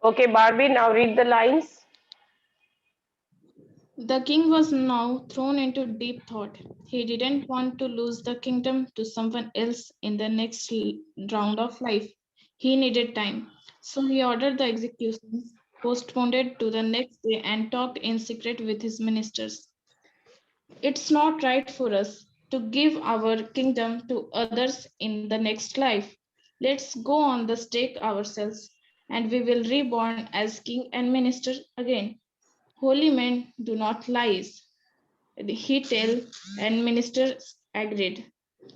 Okay, Barbie, now read the lines. The king was now thrown into deep thought. He didn't want to lose the kingdom to someone else in the next round of life. He needed time. So he ordered the execution postponed to the next day and talked in secret with his ministers. It's not right for us to give our kingdom to others in the next life. Let's go on the stake ourselves, and we will reborn as king and minister again. Holy men do not lies. He tell, and ministers agreed.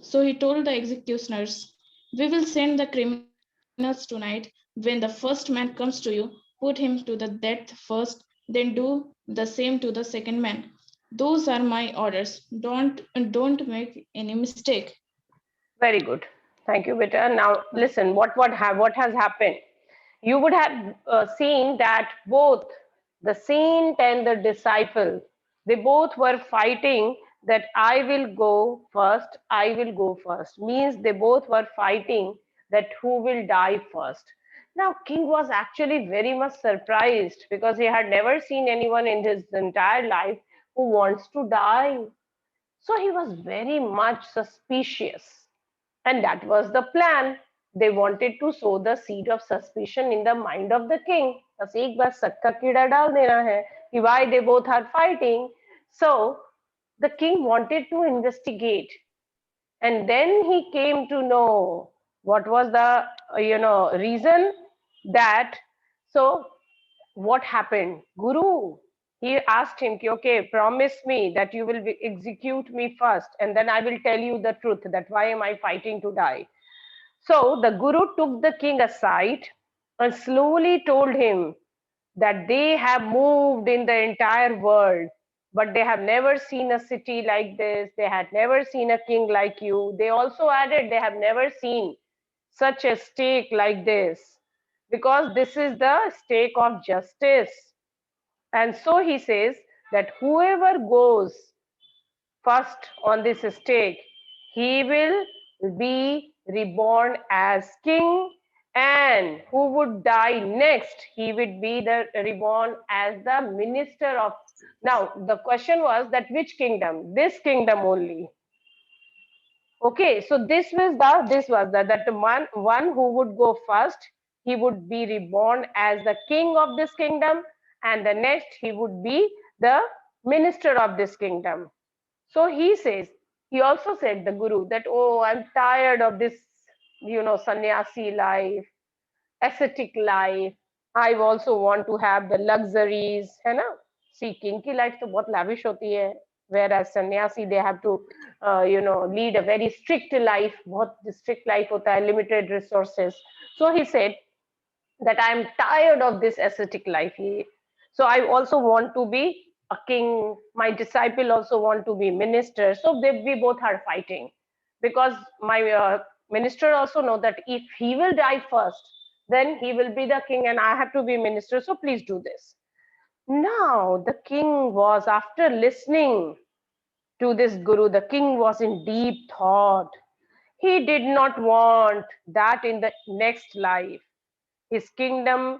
So he told the executioners, "We will send the criminals tonight. When the first man comes to you, put him to the death first, then do the same to the second man. Those are my orders. Don't make any mistake." Very good. Thank you, Beta. Now, listen, what has happened? You would have seen that both the saint and the disciple, they both were fighting that I will go first, I will go first. Means they both were fighting that who will die first. Now, King was actually very much surprised because he had never seen anyone in his entire life who wants to die. So he was very much suspicious. And that was the plan. They wanted to sow the seed of suspicion in the mind of the king. बस एक बार शक का कीड़ा डाल देना है कि why they both are fighting. So the king wanted to investigate, and then he came to know what was the reason that. So what happened? Guru, he asked him, okay, promise me that you will execute me first, and then I will tell you the truth that why am I fighting to die. So the Guru took the king aside and slowly told him that they have moved in the entire world, but they have never seen a city like this. They had never seen a king like you. They also added they have never seen such a stake like this, because this is the stake of justice. And so he says that whoever goes first on this stake, he will be reborn as king, and who would die next, he would be the reborn as the minister of. Now the question was that which kingdom? This kingdom only. Okay, so this was the that the one who would go first, he would be reborn as the king of this kingdom, and the next he would be the minister of this kingdom. So he says, he also said, the Guru, that, oh, I'm tired of this, sannyasi life, ascetic life. I also want to have the luxuries, है ना? See, king की life तो बहुत lavish होती है, whereas sannyasi they have to, lead a very strict life. बहुत strict life होता है, limited resources. So he said that I'm tired of this ascetic life. So I also want to be a king. My disciple also want to be minister. So we both are fighting because my minister also know that if he will die first, then he will be the king and I have to be minister. So please do this. Now the king was, after listening to this guru, the king was in deep thought. He did not want that in the next life his kingdom.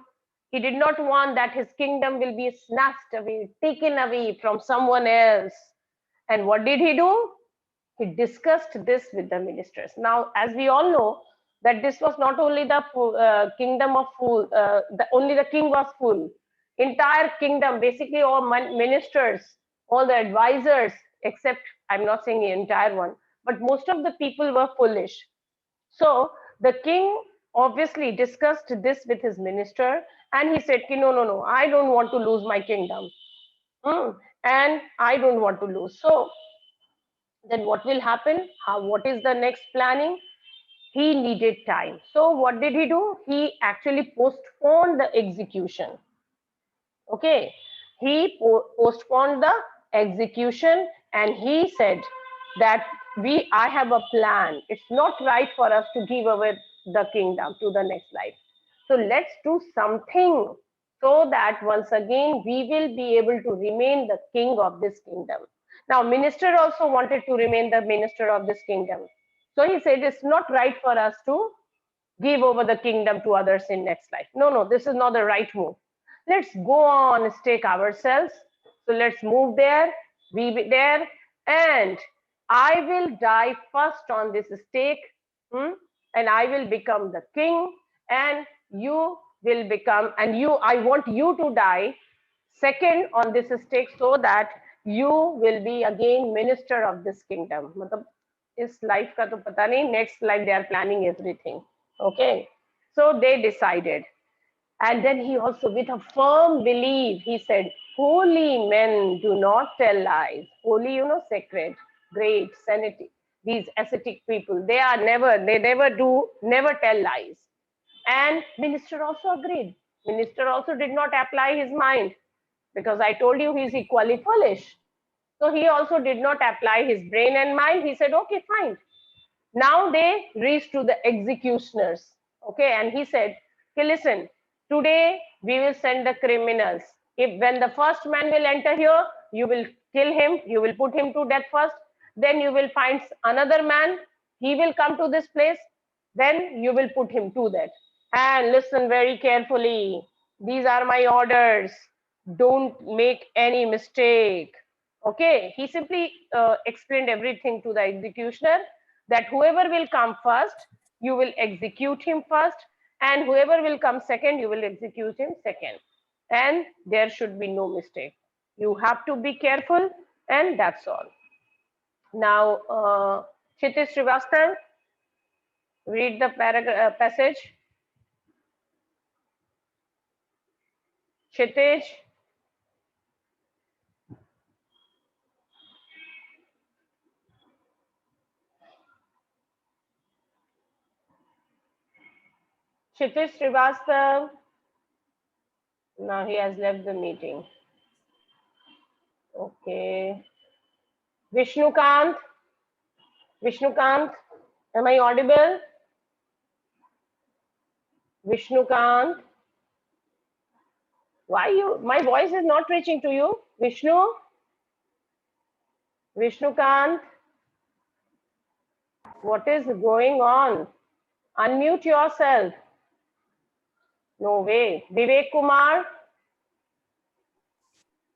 He did not want that his kingdom will be snatched away, taken away from someone else. And what did he do? He discussed this with the ministers. Now, as we all know, that this was not only the kingdom of fool, only the king was fool. Entire kingdom, basically all ministers, all the advisors, except I'm not saying the entire one, but most of the people were foolish. So the king obviously discussed this with his minister, and he said, no, no, no, I don't want to lose my kingdom. And I don't want to lose. So then what will happen? What is the next planning? He needed time. So what did he do? He actually postponed the execution. Okay. He postponed the execution, and he said that I have a plan. It's not right for us to give away the kingdom to the next life. So let's do something so that once again we will be able to remain the king of this kingdom. Now, minister also wanted to remain the minister of this kingdom. So he said it's not right for us to give over the kingdom to others in next life. No, no, this is not the right move. Let's go on stake ourselves. So let's move there, be there, and I will die first on this stake, and I will become the king, and you will become, and you, I want you to die second on this stake so that you will be again minister of this kingdom. मतलब इस life का तो पता नहीं, next life they are planning everything. Okay, so they decided. And then he also, with a firm belief, he said, holy men do not tell lies. Holy, sacred, great, sanity. These ascetic people, they never do, never tell lies. And minister also agreed. Minister also did not apply his mind because I told you he's equally foolish. So he also did not apply his brain and mind. He said, okay, fine. Now they reached to the executioners. Okay, and he said, okay, listen, today we will send the criminals. If when the first man will enter here, you will kill him, you will put him to death first, then you will find another man, he will come to this place, then you will put him to death. And listen very carefully. These are my orders. Don't make any mistake. Okay, he simply explained everything to the executioner that whoever will come first, you will execute him first, and whoever will come second, you will execute him second. And there should be no mistake. You have to be careful, and that's all. Now, Kshitij Srivastav, read the passage. Kshitij. Kshitij Srivastav. Now he has left the meeting. Okay. Vishnukant. Vishnukant, am I audible? Vishnukant. Why my voice is not reaching to you? Vishnu? Vishnukant? What is going on? Unmute yourself. No way. Vivek Kumar?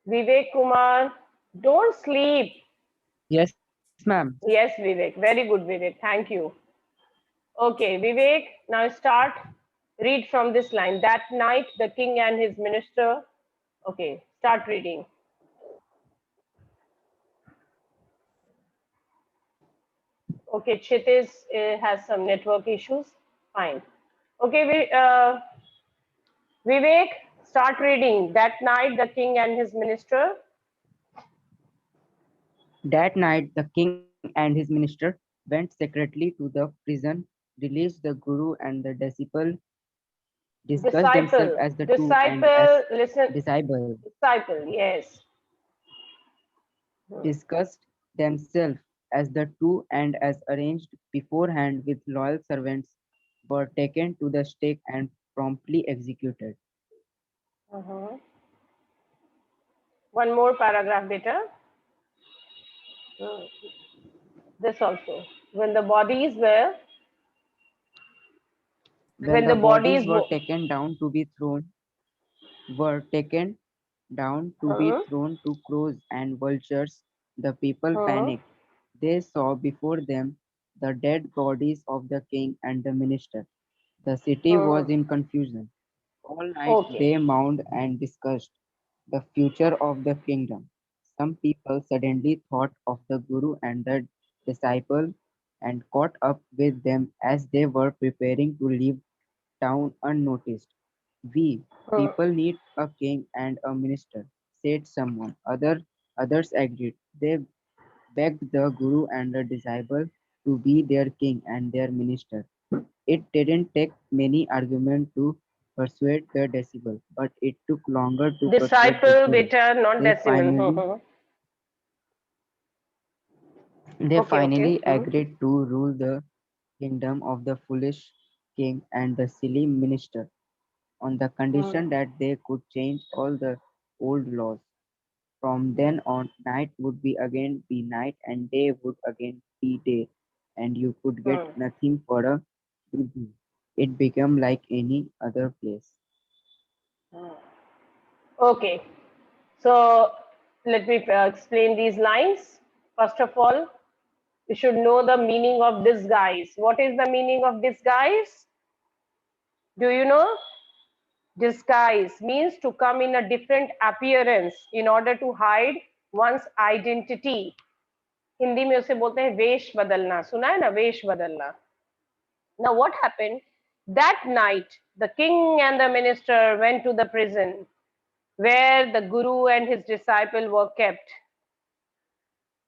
Vivek Kumar, don't sleep. Yes, ma'am. Yes, Vivek. Very good, Vivek. Thank you. Okay, Vivek, now start. Read from this line. That night, the king and his minister. Okay, start reading. Okay, Kshitij has some network issues. Fine. Okay, Vivek, start reading. That night, the king and his minister. That night, the king and his minister went secretly to the prison, released the guru and the disciple, discussed themselves as the two and as Listen. disciple, Disciple, yes. discussed themselves as the two and as arranged beforehand with loyal servants were taken to the stake and promptly executed. One more paragraph, beta. This also. When the bodies were When the bodies were taken down to be thrown, were taken down to be thrown to crows and vultures, the people panicked. They saw before them the dead bodies of the king and the minister. The city was in confusion. All night they mourned and discussed the future of the kingdom. Some people suddenly thought of the Guru and the disciple and caught up with them as they were preparing to leave town unnoticed. We people need a king and a minister, said someone. Others agreed. They begged the Guru and the disciple to be their king and their minister. It didn't take many arguments to persuade the disciple, but it took longer to persuade the disciple, Guru. beta, not They decimal. finally agreed to rule the kingdom of the foolish king and the silly minister on the condition that they could change all the old laws. From then on, night would be again be night and day would again be day, and you could get nothing for a rupee. It became like any other place. Okay, so let me explain these lines. First of all, you should know the meaning of disguise. What is the meaning of disguise? Do you know? Disguise means to come in a different appearance in order to hide one's identity. Hindi में उसे बोलते हैं वेश बदलना. सुना है ना वेश बदलना? Now what happened? That night, the king and the minister went to the prison where the guru and his disciple were kept.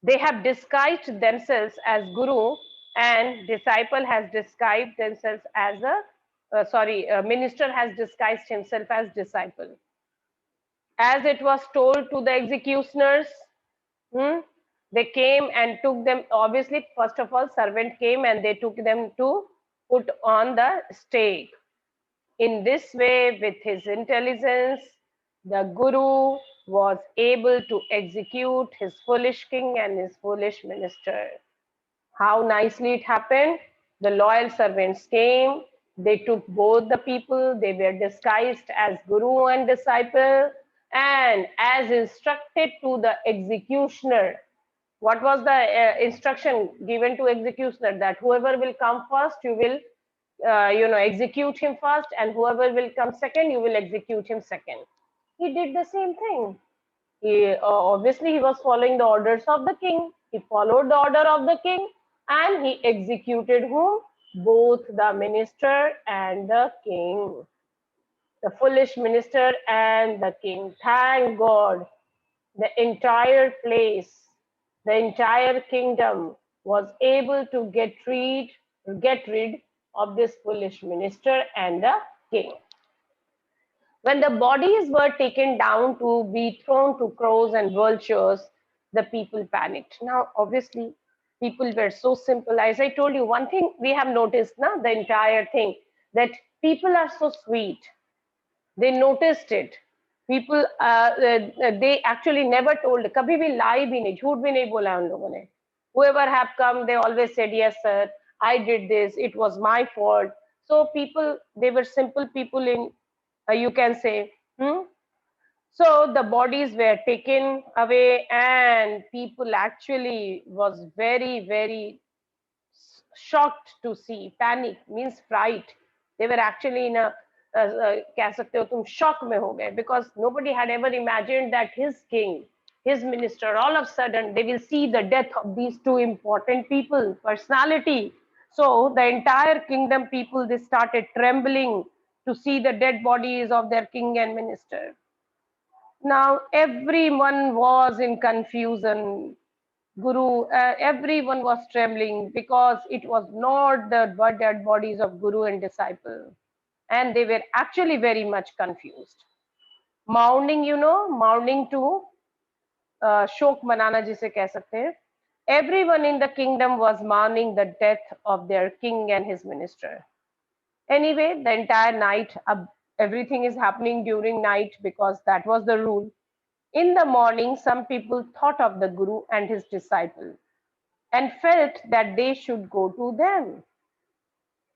They have disguised themselves as guru, and disciple has disguised themselves as a minister has disguised himself as disciple. As it was told to the executioners, hmm, they came and took them. Obviously, first of all, servant came and they took them to put on the stake. In this way, with his intelligence, the guru was able to execute his foolish king and his foolish minister. How nicely it happened. The loyal servants came. They took both the people. They were disguised as guru and disciple. And as instructed to the executioner, what was the instruction given to executioner? That whoever will come first, you will execute him first, and whoever will come second, you will execute him second. He did the same thing. Obviously he was following the orders of the king. He followed the order of the king, and he executed whom? Both the minister and the king. The foolish minister and the king. Thank God, the entire place, the entire kingdom was able to get rid of this foolish minister and the king. When the bodies were taken down to be thrown to crows and vultures, the people panicked. Now, obviously, people were so simple. As I told you, one thing we have noticed now, the entire thing, that people are so sweet. They noticed it. People, they actually never told, कभी भी lie भी नहीं, झूठ भी नहीं बोला उन लोगों ने. Whoever have come, they always said, yes, sir, I did this, it was my fault. So people, they were simple people in, you can say, so the bodies were taken away, and people actually was very, very shocked to see. Panic means fright. They were actually in a कह सकते हो तुम shock में हो गए, because nobody had ever imagined that his king, his minister, all of a sudden they will see the death of these two important people, personality. So the entire kingdom people, they started trembling to see the dead bodies of their king and minister. Now everyone was in confusion. Guru, everyone was trembling because it was not the dead bodies of Guru and disciple. And they were actually very much confused. Mourning, mourning to शोक मनाना जिसे कह सकते हैं. Everyone in the kingdom was mourning the death of their king and his minister. Anyway, the entire night, everything is happening during night because that was the rule. In the morning, some people thought of the Guru and his disciple and felt that they should go to them.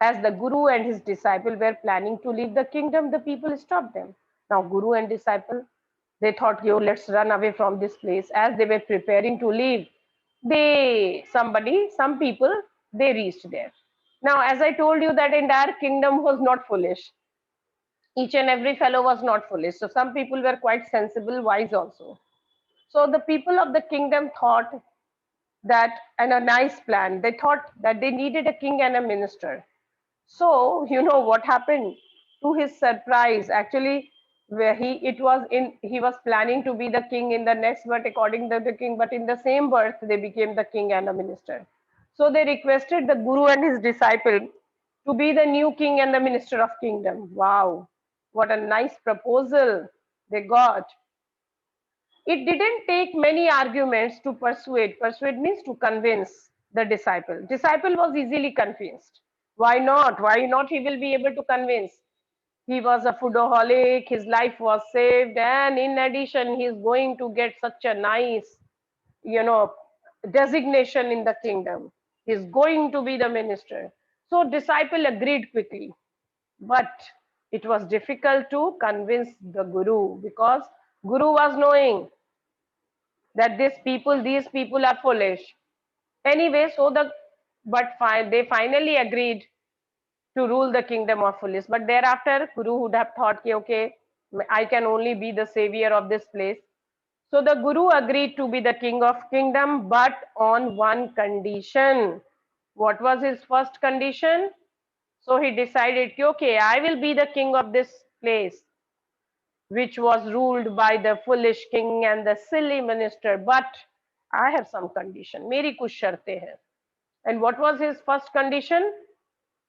As the Guru and his disciple were planning to leave the kingdom, the people stopped them. Now, Guru and disciple, they thought, yo, let's run away from this place. As they were preparing to leave, some people, they reached there. Now, as I told you, that entire kingdom was not foolish. Each and every fellow was not foolish. So some people were quite sensible, wise also. So the people of the kingdom thought that, and a nice plan, they thought that they needed a king and a minister. So you know what happened? To his surprise, actually, where he was planning to be the king in the next birth according to the king, but in the same birth they became the king and a minister. So they requested the Guru and his disciple to be the new king and the minister of kingdom. Wow, what a nice proposal they got. It didn't take many arguments to persuade. Persuade means to convince the disciple. Disciple was easily convinced. Why not? Why not he will be able to convince? He was a foodaholic, his life was saved, and in addition, he is going to get such a nice, you know, designation in the kingdom. He is going to be the minister. So disciple agreed quickly. But it was difficult to convince the Guru, because Guru was knowing that these people are foolish. Anyway, they finally agreed to rule the kingdom of foolish. But thereafter, Guru would have thought, okay, I can only be the savior of this place. So the Guru agreed to be the king of kingdom, but on one condition. What was his first condition? So he decided, okay, I will be the king of this place, which was ruled by the foolish king and the silly minister. But I have some condition. मेरी कुछ शर्तें हैं. And what was his first condition?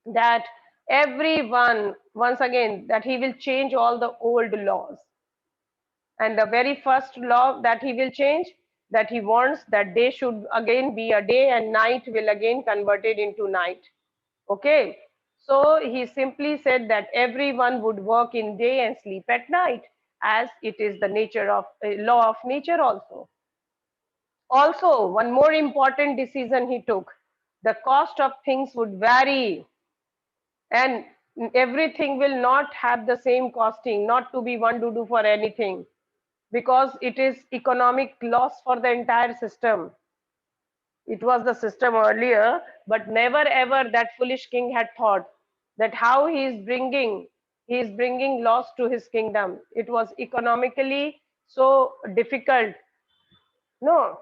That everyone, once again, that he will change all the old laws. And the very first law that he will change, that he wants that day should again be a day and night will again converted into night. Okay. So he simply said that everyone would work in day and sleep at night, as it is the nature of law of nature also. Also, one more important decision he took: the cost of things would vary, and everything will not have the same costing, not to be one to do for anything, because it is economic loss for the entire system. It was the system earlier, but never ever that foolish king had thought that how he is bringing loss to his kingdom. It was economically so difficult. No.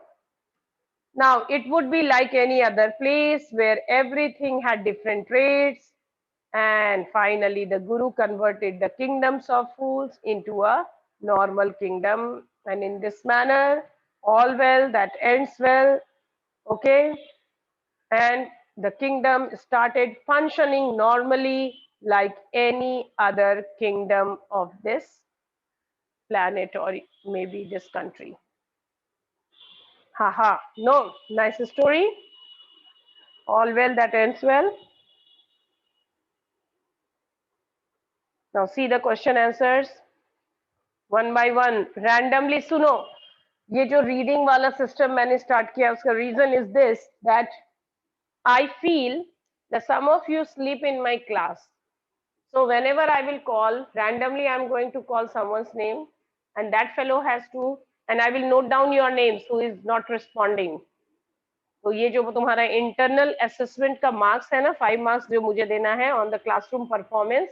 Now it would be like any other place where everything had different rates. And finally, the Guru converted the kingdoms of fools into a normal kingdom. And in this manner, all well that ends well. Okay. And the kingdom started functioning normally like any other kingdom of this planet, or maybe this country. Haha. No, nice story. All well that ends well. Now see the question answers one by one. Randomly सुनो. ये जो reading वाला system मैंने start किया, उसका reason is this, that I feel that some of you sleep in my class. So whenever I will call, randomly I'm going to call someone's name, and that fellow has to, and I will note down your names who is not responding. तो ये जो तुम्हारा internal assessment का marks है ना, 5 marks जो मुझे देना है on the classroom performance,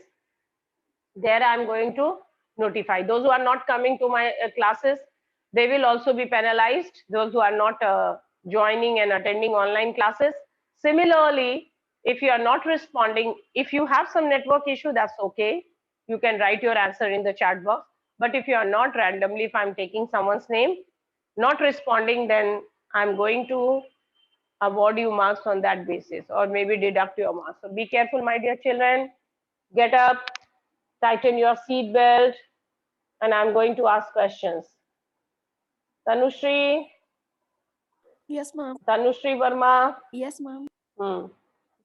there I am going to notify. Those who are not coming to my classes, they will also be penalized. Those who are not joining and attending online classes. Similarly, if you are not responding, if you have some network issue, that's okay. You can write your answer in the chat box. But if you are not, randomly, if I'm taking someone's name, not responding, then I'm going to award you marks on that basis, or maybe deduct your marks. So be careful, my dear children. Get up, tighten your seat belt, and I'm going to ask questions. Tanushri? Yes, ma'am. Tanushri Verma? Yes, ma'am.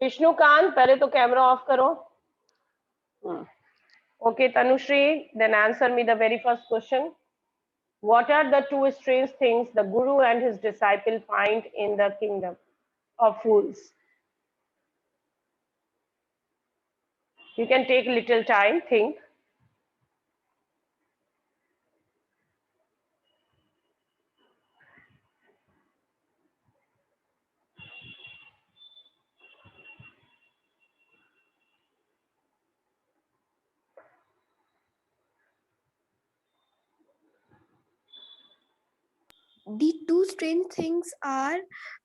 Vishnukant, पहले तो camera off करो. Okay, Tanushri, then answer me the very first question. What are the two strange things the Guru and his disciple find in the kingdom of fools? You can take little time, think. The two strange things are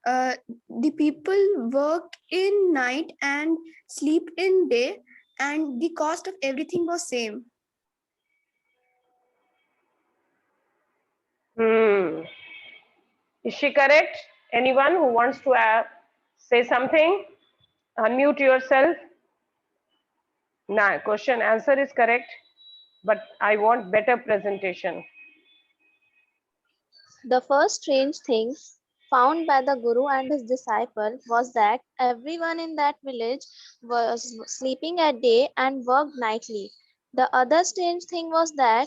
the people work in night and sleep in day, and the cost of everything was same. Is she correct? Anyone who wants to say something? Unmute yourself. Nah, question answer is correct, but I want better presentation. The first strange thing found by the Guru and his disciple was that everyone in that village was sleeping at day and worked nightly. The other strange thing was that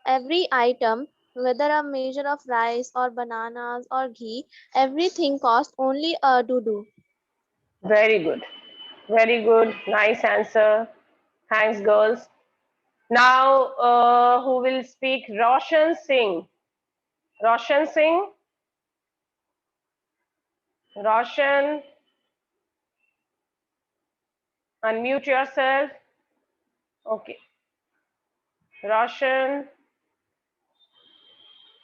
every item, whether a measure of rice or bananas or ghee, everything cost only a dudu. Very good. Very good. Nice answer. Thanks, girls. Now, who will speak? Roshan Singh. Roshan Singh. Roshan, unmute yourself. Okay. Roshan,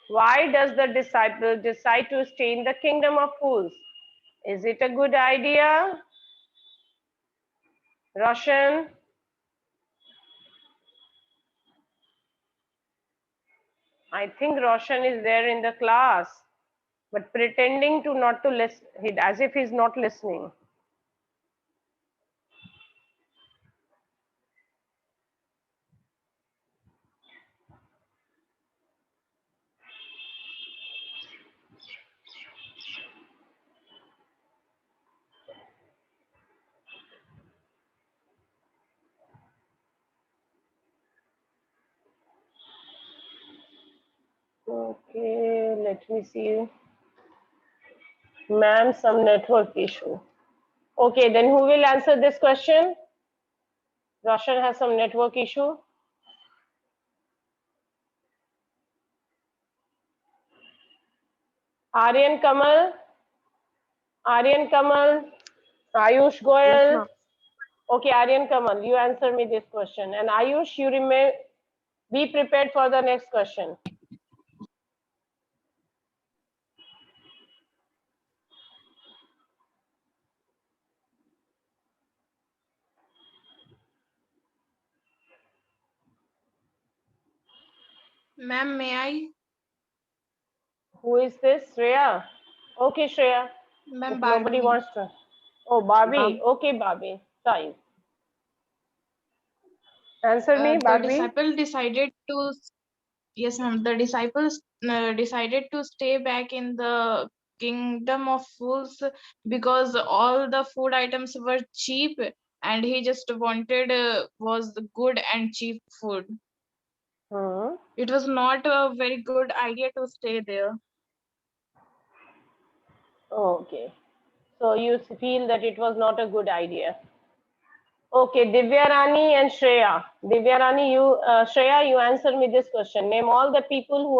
why does the disciple decide to stay in the kingdom of fools? Is it a good idea? Roshan, I think Roshan is there in the class, but pretending to not to listen, as if he's not listening. Okay, let me see. Ma'am, some network issue. Okay, then who will answer this question? Roshan has some network issue. Aryan Kamal, Ayush Yes, Goyal. ma'am. Okay, Aryan Kamal, you answer me this question. And Ayush, you remain, be prepared for the next question. Ma'am, may I? Who is this? Shreya? Okay, Shreya. Ma'am, If nobody Barbie. wants to. Oh, Barbie. Ma'am. Okay, Barbie. Fine. Answer me, The Barbie. disciple decided to, yes, ma'am, the disciples decided to stay back in the kingdom of fools because all the food items were cheap and he just wanted was the good and cheap food. Hmm. It was not a very good idea to stay there. Okay. So you feel that it was not a good idea. Okay, Divya Rani and Shreya. Divya Rani, Shreya, you answer me this question. Name all the people who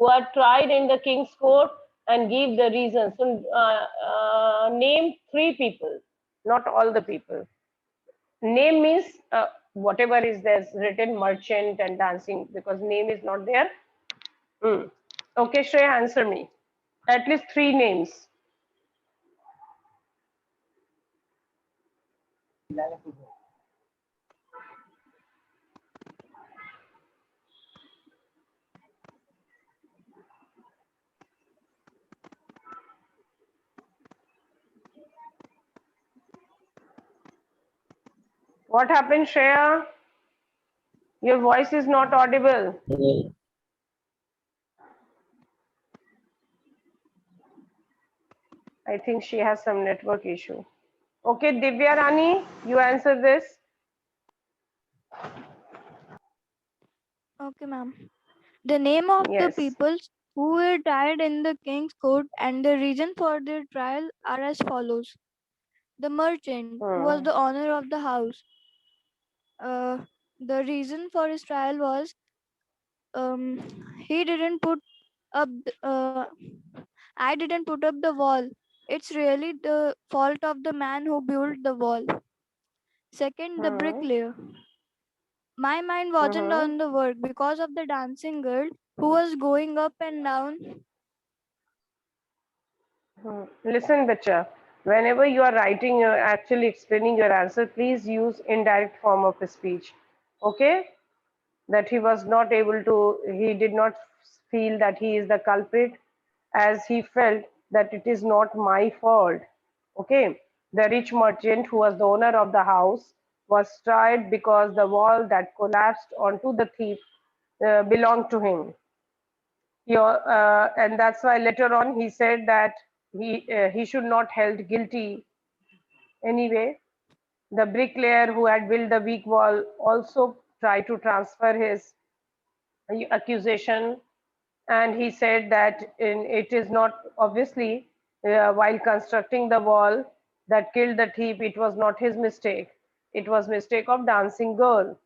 are tried in the king's court and give the reasons. So, name 3 people, not all the people. Name means whatever is there's written merchant and dancing because name is not there. Hmm. Okay, Shreya, answer me. At least 3 names. What happened, Shreya? Your voice is not audible. I think she has some network issue. Okay, Divya Rani, you answer this. Okay, ma'am. The name of the Yes. people who were tried in the king's court and the reason for their trial are as follows. The merchant, who was Hmm. the owner of the house, uh, the reason for his trial was he didn't put up, I didn't put up the wall. It's really the fault of the man who built the wall. Second, the Hmm. bricklayer. My mind wasn't Hmm. on the work because of the dancing girl who was going up and down. Listen, Bacha. Whenever you are writing, you're actually explaining your answer, please use indirect form of speech. Okay? That he was not able to, he did not feel that he is the culprit as he felt that it is not my fault. Okay? The rich merchant who was the owner of the house was tried because the wall that collapsed onto the thief belonged to him. And that's why later on he said that he should not held guilty anyway. The bricklayer who had built the weak wall also tried to transfer his accusation, and he said that it is not obviously while constructing the wall that killed the thief, it was not his mistake. It was mistake of dancing girl.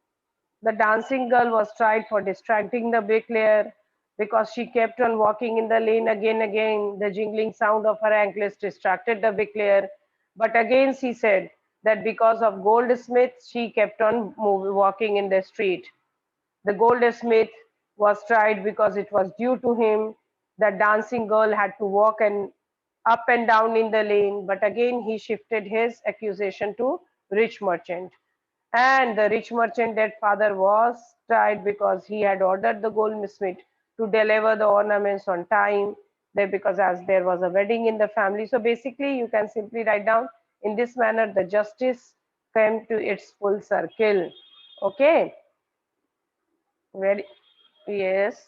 The dancing girl was tried for distracting the bricklayer because she kept on walking in the lane again and again. The jingling sound of her anklets distracted the bricklayer. But again she said that because of goldsmith, she kept on walking in the street. The goldsmith was tried because it was due to him. The dancing girl had to walk and up and down in the lane, but again he shifted his accusation to rich merchant. And the rich merchant dead father was tried because he had ordered the goldsmith to deliver the ornaments on time. There because as there was a wedding in the family. So basically you can simply write down in this manner the justice came to its full circle. Okay. Very yes.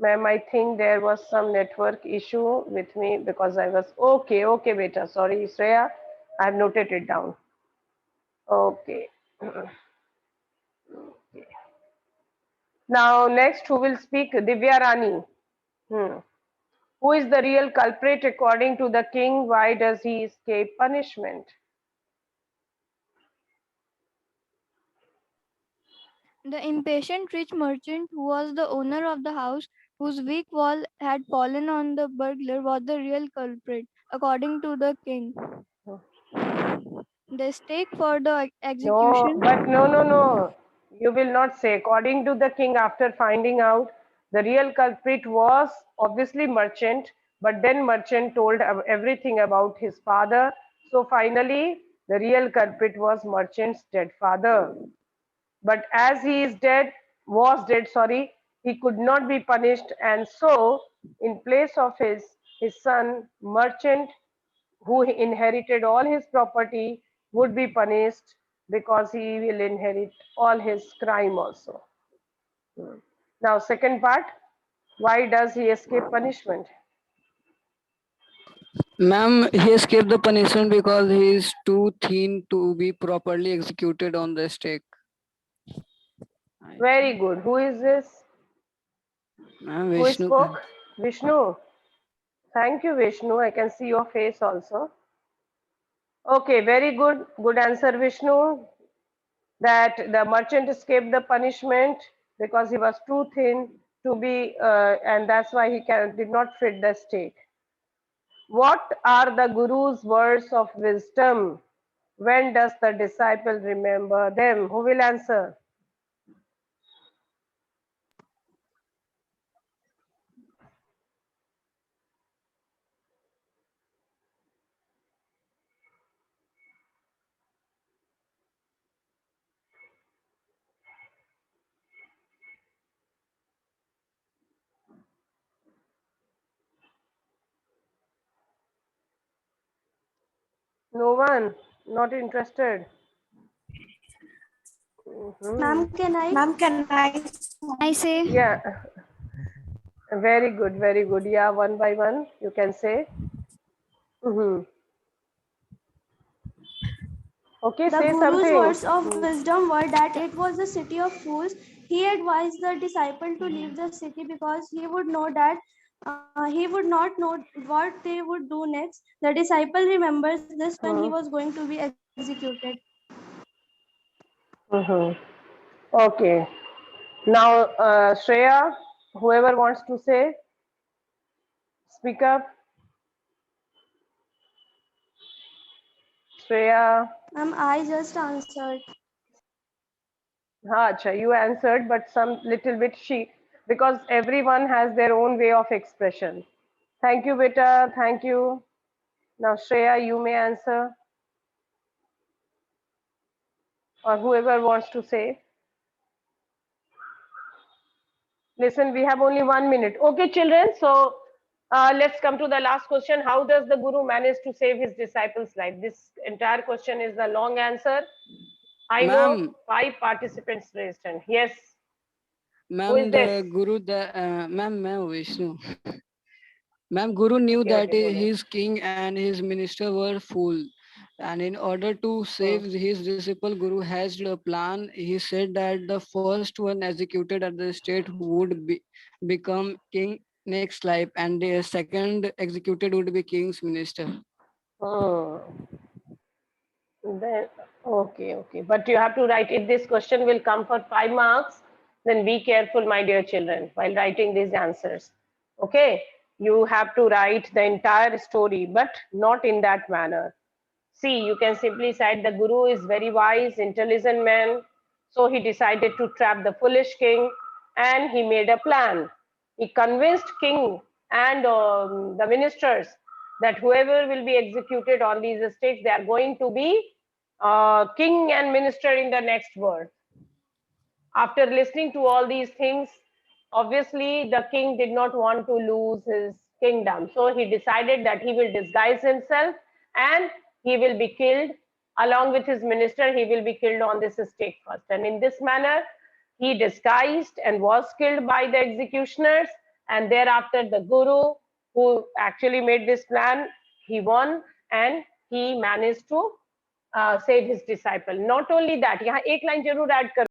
Ma'am, I think there was some network issue with me because I was okay, beta. Sorry, Shreya. I've noted it down. Okay. Now, next, who will speak? Divya Rani. Hmm. Who is the real culprit according to the king? Why does he escape punishment? The impatient rich merchant, who was the owner of the house, whose weak wall had fallen on the burglar, was the real culprit, according to the king. The stake for the No, execution. but no. You will not say. According to the king, after finding out the real culprit was obviously merchant, but then merchant told everything about his father. So finally, the real culprit was merchant's dead father. But as he is dead, was dead, sorry, he could not be punished, and so in place of his son, merchant, who inherited all his property, would be punished because he will inherit all his crime also. Now, second part, why does he escape punishment? Ma'am, he escaped the punishment because he is too thin to be properly executed on the stake. Very good. Who is this? Ma'am, Who Vishnu. spoke? Vishnu. Thank you, Vishnu. I can see your face also. Okay, very good. Good answer, Vishnu. That the merchant escaped the punishment because he was too thin to be, and that's why he did not fit the stake. What are the Guru's words of wisdom? When does the disciple remember them? Who will answer? No one? Not interested? Ma'am, can I say, Yeah, very good, very good. Yeah, one by one, you can say. Mhm. Okay, The say Guru's something. words of wisdom were that it was a city of fools. He advised the disciple to leave the city because he would know that he would not know what they would do next. The disciple remembers this when he was going to be executed. Mhm. Okay. Now, Shreya, whoever wants to say, speak up. Shreya, I just answered. acha, you answered, but some little bit she, because everyone has their own way of expression. Thank you, beta. Thank you. Now, Shreya, you may answer, or whoever wants to say. Listen, we have only 1 minute. Okay, children. So let's come to the last question. How does the Guru manage to save his disciples' life? This entire question is the long answer. I know Ma'am, 5 participants raised hand. Yes. Who is ma'am, this? the Guru, ma'am, Vishnu. Ma'am, Guru knew Okay, that okay, go ahead. his king and his minister were fool. And in order to Hmm. save his disciple, Guru hatched a plan. He said that the first one executed at the state would become king next life, and the second executed would be king's minister. Hmm. Then, okay. But you have to write, if this question will come for 5 marks, then be careful, my dear children, while writing these answers. Okay, you have to write the entire story, but not in that manner. See, you can simply cite the Guru is very wise, intelligent man. So he decided to trap the foolish king and he made a plan. He convinced king and the ministers that whoever will be executed on these estates, they are going to be king and minister in the next world. After listening to all these things, obviously the king did not want to lose his kingdom. So he decided that he will disguise himself and he will be killed along with his minister. He will be killed on this estate first. And in this manner, he disguised and was killed by the executioners. And thereafter, the guru who actually made this plan, he won and he managed to save his disciple. Not only that, यहाँ एक line जरूर add कर